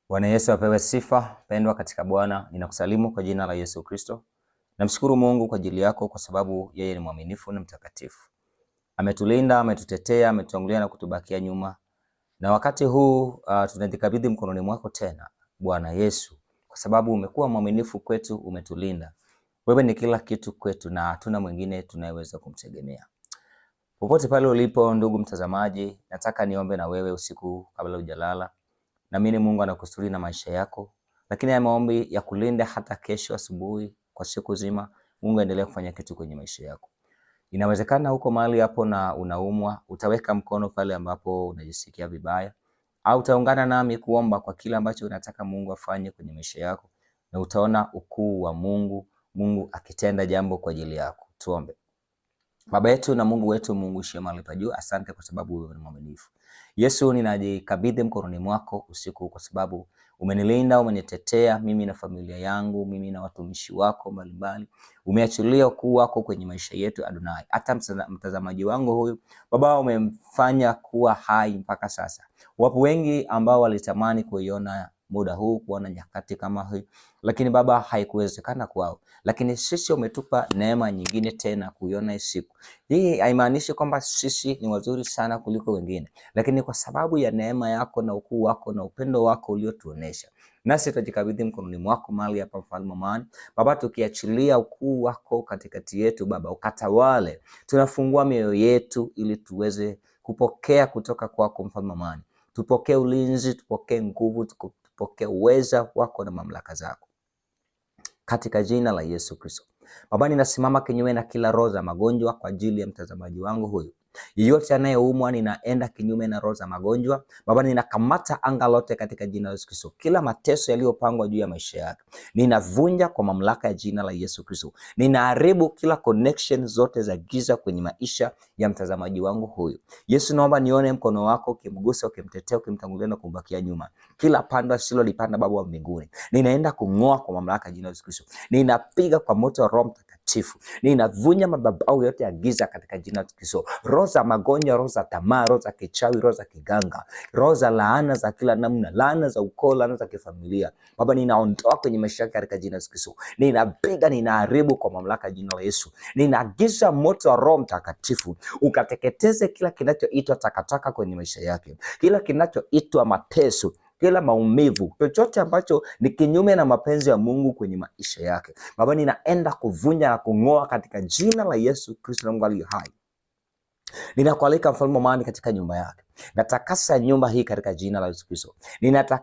Bwana Yesu apewe sifa. Pendwa katika Bwana, ninakusalimu kwa jina la Yesu Kristo. Namshukuru Mungu kwa ajili yako kwa sababu yeye ni mwaminifu na mtakatifu. Ametulinda, ametutetea, ametuangulia na kutubakia nyuma. Na wakati huu tunajikabidhi mkononi mwako tena, Bwana Yesu, kwa sababu umekuwa mwaminifu kwetu, umetulinda. Wewe ni kila kitu kwetu na hatuna mwingine tunayeweza kumtegemea. Popote pale ulipo ndugu mtazamaji, nataka niombe na wewe usiku kabla hujalala. Naamini Mungu anakusudi na maisha yako, lakini haya maombi ya kulinda hata kesho asubuhi kwa siku zima. Mungu aendelee kufanya kitu kwenye maisha yako. Inawezekana huko mahali hapo na unaumwa, utaweka mkono pale ambapo unajisikia vibaya, au utaungana nami kuomba kwa kila ambacho unataka Mungu afanye kwenye maisha yako, na utaona ukuu wa Mungu, Mungu akitenda jambo kwa ajili yako. Tuombe. Baba yetu na Mungu wetu, Mungu uliye mahali pa juu, asante kwa sababu wewe ni mwaminifu. Yesu, ninajikabidhi mkononi mwako usiku kwa sababu umenilinda, umenitetea mimi na familia yangu, mimi na watumishi wako mbalimbali. Umeachilia ukuu wako kwenye maisha yetu Adonai. Hata mtazamaji wangu huyu, Baba, umemfanya kuwa hai mpaka sasa. Wapo wengi ambao walitamani kuiona muda huu, kuona nyakati kama hii, lakini Baba haikuwezekana kwao. Lakini sisi umetupa neema nyingine tena kuiona hii siku. Hii haimaanishi kwamba sisi ni wazuri sana kuliko wengine, lakini kwa sababu ya neema yako na ukuu wako na upendo wako uliotuonesha, nasi tutajikabidhi mkononi mwako mahali hapa, mfalme wa amani. Baba, tukiachilia ukuu wako katikati yetu, Baba ukatawale. Tunafungua mioyo yetu ili tuweze kupokea kutoka kwako, mfalme wa amani. Tupokee ulinzi, tupokee nguvu, tupokee uweza wako na mamlaka zako, katika jina la Yesu Kristo. Baba, ninasimama kinyume na kila roho za magonjwa kwa ajili ya mtazamaji wangu huyu. Yeyote anayeumwa, ninaenda kinyume na roho za magonjwa. Baba, ninakamata anga lote katika jina la Yesu Kristo. Kila mateso yaliyopangwa juu ya maisha yake, ninavunja kwa mamlaka ya jina la Yesu Kristo. Ninaharibu kila connection zote za giza kwenye maisha ya mtazamaji wangu huyu. Yesu, naomba nione mkono wako ukimgusa, ukimtetea, ukimtangulia na kumbakia nyuma. Kila pando asilolipanda Baba wa mbinguni, ninaenda kung'oa kwa mamlaka ya jina la Yesu Kristo. Ninapiga kwa moto wa Roho Mtakatifu. Ninavunja madhabahu yote ya giza katika jina la Yesu Kristo. Roho za magonjwa, roho za tamaa, roho za kichawi, roho za kiganga, roho za laana za kila namna, laana za ukoo, laana za kifamilia, Baba ninaondoa kwenye maisha yake katika jina la Yesu Kristo. Ninapiga, ninaharibu kwa mamlaka ya jina la Yesu. Ninaagiza moto wa Roho Mtakatifu ukateketeze kila kinachoitwa takataka kwenye maisha yake, kila kinachoitwa mateso, kila maumivu, chochote ambacho ni kinyume na mapenzi ya Mungu kwenye maisha yake. Baba, ninaenda kuvunja na kung'oa katika jina la Yesu Kristo, Mungu aliye hai. Ninakualika mfalme wa amani katika nyumba yake. Natakasa nyumba hii katika jina la Yesu Kristo. Ninatakasa